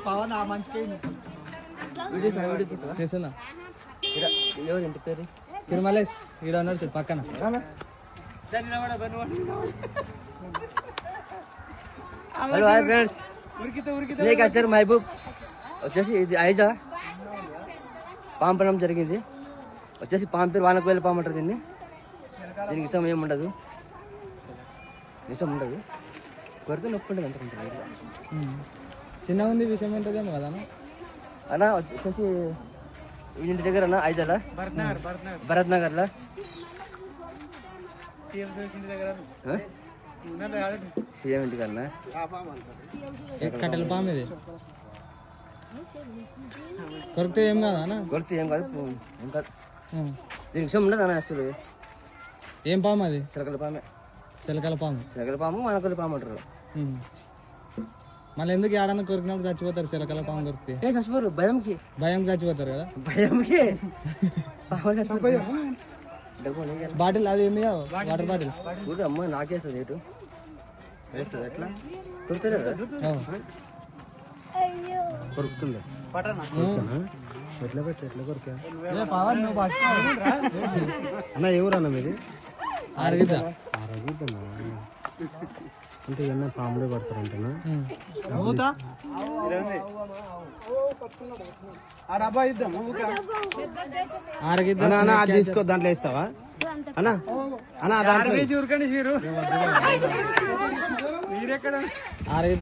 పవన్ ఆ మంచికి చేస్తున్నా. ఇంటి పేరు తిరుమలేష్. ఈడ ఉన్నాడు పక్కన. హలో హాయ్ ఫ్రెండ్స్, వచ్చారు మహబూబ్ వచ్చేసి ఇది ఐజా పాము పడడం జరిగింది. వచ్చేసి పాము పేరు వానకు పాము అంటారు దీన్ని. దీనికి ఇష్టం ఏముండదు, ఇష్టం ఉండదు, కొరితే నొప్పి ఉంటుంది అంటారు. చిన్నగా ఉంది, విషయం ఏంటదేమో కదా అన్న. వచ్చేసి ఇంటి దగ్గర అన్న ఐజాలా భరత్ నగర్లో సీఎం ఇంటి కన్నా కట్టెల పాము ఇది. కొరికితే ఏం కాదు అన్న, కొరికితే ఏం కాదు, ఏం కాదు. దీనికి విషయం ఉండదు అన్న అసలు. ఏం పాము అది? చిలకల పామే. చిలకల పాము, చిలకల పాము మనకొల్లి పాము అంటారు. మళ్ళీ ఎందుకు ఏడన్నా కొరికినప్పుడు చచ్చిపోతారు? చిలకల పాము కొరికితే చచ్చిపోరు, భయంకి. భయం చచ్చిపోతారు కదా, భయంకి. బాటిల్ అది ఏంది కదా, వాటర్ బాటిల్. అమ్మ నాకేస్తుంది ఏటు ఎట్లా కొరుకుతుంది ఎట్లా పెట్టి ఎట్లా కొరికా అన్న? ఎవరన్నా మీది? ఆరగిద్దా. ఆరగిద్దమ్మా అంటే ఏమన్నా పాములే పడతారంటనా? ఆరగిద్దా తీసుకో, దాంట్లో వేస్తావా అన్న? అన్న ఆరగిద్ద